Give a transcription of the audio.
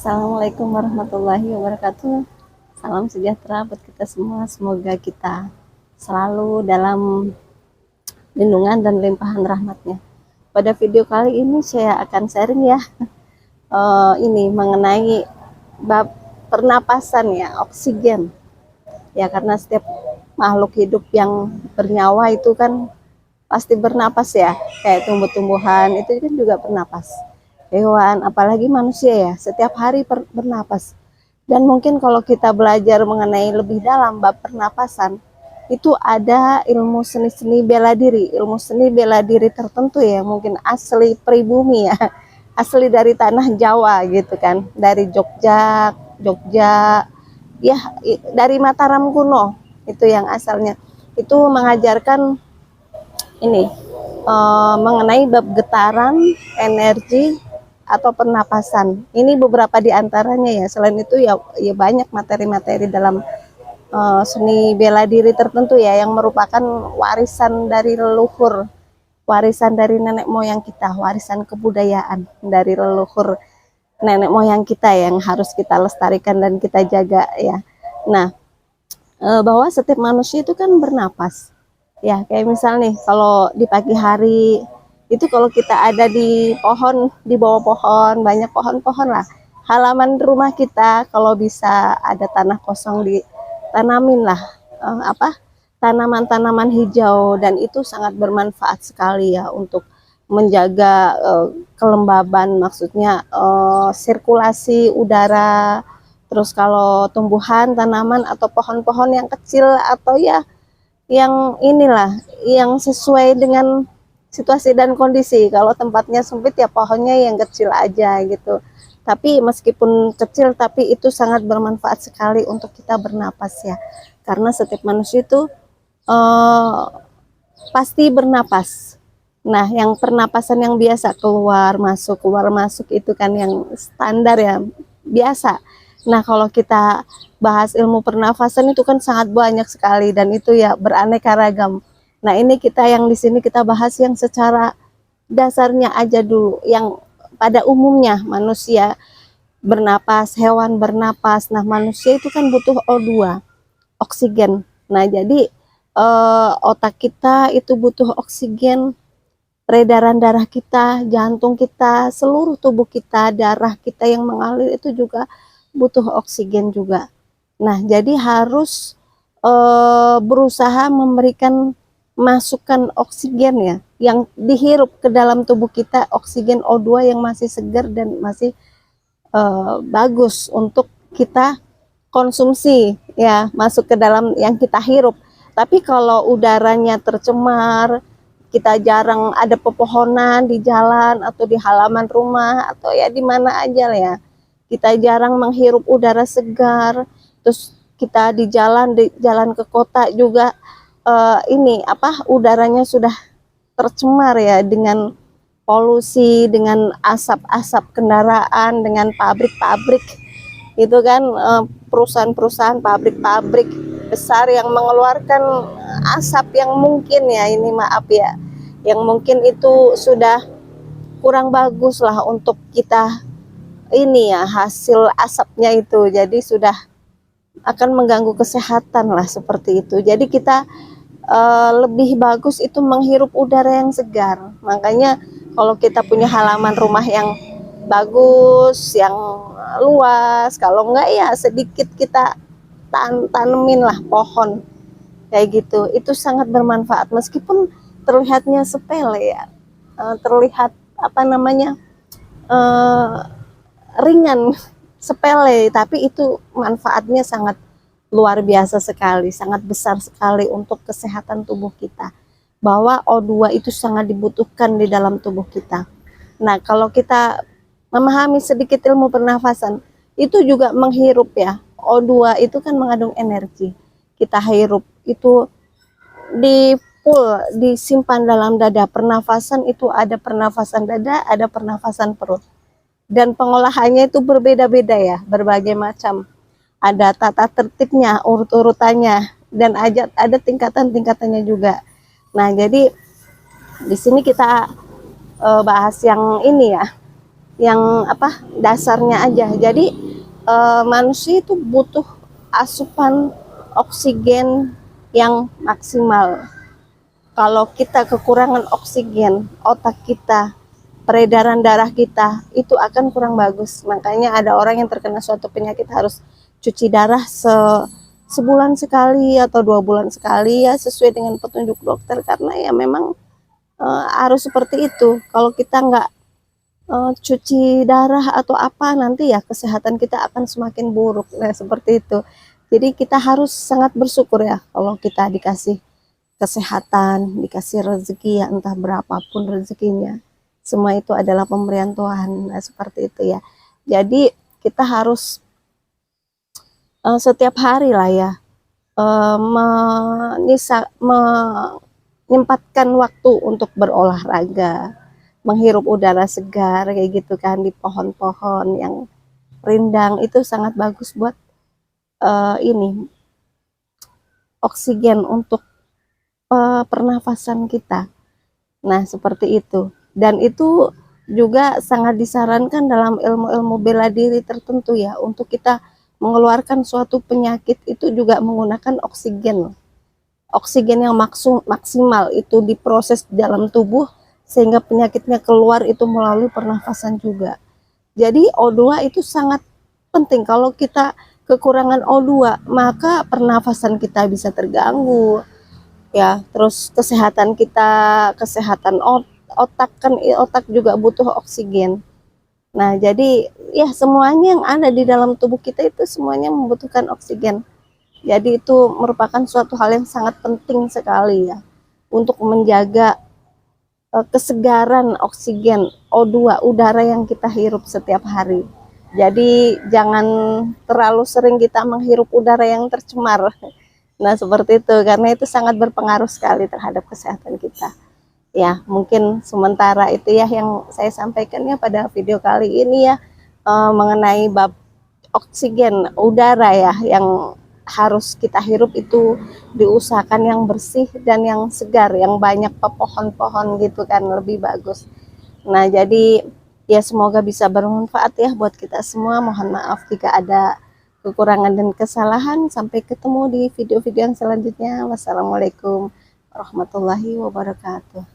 Assalamualaikum warahmatullahi wabarakatuh. Salam sejahtera buat kita semua. Semoga kita selalu dalam lindungan dan limpahan rahmatnya. Pada video kali ini saya akan sharing ya, ini mengenai bab pernapasan ya, oksigen. Ya, karena setiap makhluk hidup yang bernyawa itu kan pasti bernapas ya, kayak tumbuh-tumbuhan itu kan juga bernapas. Hewan, apalagi manusia ya, setiap hari bernapas. Dan mungkin kalau kita belajar mengenai lebih dalam bab pernapasan, itu ada ilmu seni-seni bela diri, ilmu seni bela diri tertentu ya, mungkin asli pribumi ya, asli dari tanah Jawa gitu kan, dari Jogja, ya dari Mataram kuno, itu yang asalnya. Itu mengajarkan ini mengenai bab getaran, energi, atau pernapasan. Ini beberapa di antaranya ya. Selain itu ya banyak materi-materi dalam seni bela diri tertentu ya, yang merupakan warisan dari leluhur, warisan dari nenek moyang kita, warisan kebudayaan dari leluhur nenek moyang kita yang harus kita lestarikan dan kita jaga ya. Nah, bahwa setiap manusia itu kan bernapas. Ya, kayak misal nih, kalau di pagi hari itu kalau kita ada di pohon, di bawah pohon, banyak pohon-pohon lah. Halaman rumah kita kalau bisa ada tanah kosong ditanamin lah tanaman-tanaman hijau, dan itu sangat bermanfaat sekali ya untuk menjaga kelembaban, maksudnya sirkulasi udara. Terus kalau tumbuhan, tanaman atau pohon-pohon yang kecil atau ya yang inilah yang sesuai dengan situasi dan kondisi. Kalau tempatnya sempit ya pohonnya yang kecil aja gitu. Tapi meskipun kecil tapi itu sangat bermanfaat sekali untuk kita bernapas ya. Karena setiap manusia itu pasti bernapas. Nah, yang pernapasan yang biasa keluar masuk itu kan yang standar ya, biasa. Nah, kalau kita bahas ilmu pernafasan itu kan sangat banyak sekali dan itu ya beraneka ragam. Nah, ini kita yang di sini kita bahas yang secara dasarnya aja dulu, yang pada umumnya manusia bernapas, hewan bernapas. Nah, manusia itu kan butuh O2, oksigen. Nah, jadi otak kita itu butuh oksigen, peredaran darah kita, jantung kita, seluruh tubuh kita, darah kita yang mengalir itu juga butuh oksigen juga. Nah, jadi harus berusaha memberikan masukan oksigen ya, yang dihirup ke dalam tubuh kita, oksigen O2 yang masih segar dan masih bagus untuk kita konsumsi ya, masuk ke dalam yang kita hirup. Tapi kalau udaranya tercemar, kita jarang ada pepohonan di jalan atau di halaman rumah atau ya di mana aja lah ya, kita jarang menghirup udara segar. Terus kita di jalan ke kota juga udaranya sudah tercemar ya dengan polusi, dengan asap-asap kendaraan, dengan pabrik-pabrik itu kan, perusahaan-perusahaan, pabrik-pabrik besar yang mengeluarkan asap yang mungkin ya, ini maaf ya, yang mungkin itu sudah kurang bagus lah untuk kita ini ya, hasil asapnya itu jadi sudah akan mengganggu kesehatan lah seperti itu. Jadi kita lebih bagus itu menghirup udara yang segar. Makanya kalau kita punya halaman rumah yang bagus, yang luas, kalau enggak ya sedikit kita tanemin lah pohon kayak gitu. Itu sangat bermanfaat meskipun terlihatnya sepele ya, terlihat ringan, sepele, tapi itu manfaatnya sangat luar biasa sekali, sangat besar sekali untuk kesehatan tubuh kita. Bahwa O2 itu sangat dibutuhkan di dalam tubuh kita. Nah, kalau kita memahami sedikit ilmu pernafasan, itu juga menghirup ya. O2 itu kan mengandung energi. Kita hirup itu di disimpan dalam dada. Pernafasan itu ada pernafasan dada, ada pernafasan perut. Dan pengolahannya itu berbeda-beda ya, berbagai macam. Ada tata tertibnya, urut-urutannya, dan ada tingkatan-tingkatannya juga. Nah, jadi di sini kita bahas yang ini ya, yang apa dasarnya aja. Jadi manusia itu butuh asupan oksigen yang maksimal. Kalau kita kekurangan oksigen, otak kita, peredaran darah kita itu akan kurang bagus. Makanya ada orang yang terkena suatu penyakit harus cuci darah sebulan sekali atau 2 bulan sekali ya, sesuai dengan petunjuk dokter, karena ya memang harus seperti itu. Kalau kita nggak cuci darah atau apa, nanti ya kesehatan kita akan semakin buruk. Nah, seperti itu. Jadi kita harus sangat bersyukur ya kalau kita dikasih kesehatan, dikasih rezeki ya, entah berapapun rezekinya. Semua itu adalah pemberian Tuhan. Nah, seperti itu ya. Jadi kita harus setiap hari lah ya menyempatkan waktu untuk berolahraga, menghirup udara segar kayak gitu kan di pohon-pohon yang rindang, itu sangat bagus buat ini oksigen untuk pernafasan kita. Nah, seperti itu. Dan itu juga sangat disarankan dalam ilmu-ilmu bela diri tertentu ya, untuk kita mengeluarkan suatu penyakit itu juga menggunakan oksigen. Oksigen yang maksimal itu diproses di dalam tubuh sehingga penyakitnya keluar itu melalui pernafasan juga. Jadi O2 itu sangat penting. Kalau kita kekurangan O2, maka pernafasan kita bisa terganggu, ya, terus kesehatan kita, kesehatan otak kan, otak juga butuh oksigen. Nah, jadi ya semuanya yang ada di dalam tubuh kita itu semuanya membutuhkan oksigen. Jadi itu merupakan suatu hal yang sangat penting sekali ya untuk menjaga kesegaran oksigen O2 udara yang kita hirup setiap hari. Jadi jangan terlalu sering kita menghirup udara yang tercemar. Nah, seperti itu, karena itu sangat berpengaruh sekali terhadap kesehatan kita. Ya, mungkin sementara itu ya yang saya sampaikan ya pada video kali ini ya, mengenai bab oksigen udara ya yang harus kita hirup itu diusahakan yang bersih dan yang segar, yang banyak pohon-pohon gitu kan, lebih bagus. Nah, jadi ya semoga bisa bermanfaat ya buat kita semua. Mohon maaf jika ada kekurangan dan kesalahan. Sampai ketemu di video-video yang selanjutnya. Wassalamualaikum warahmatullahi wabarakatuh.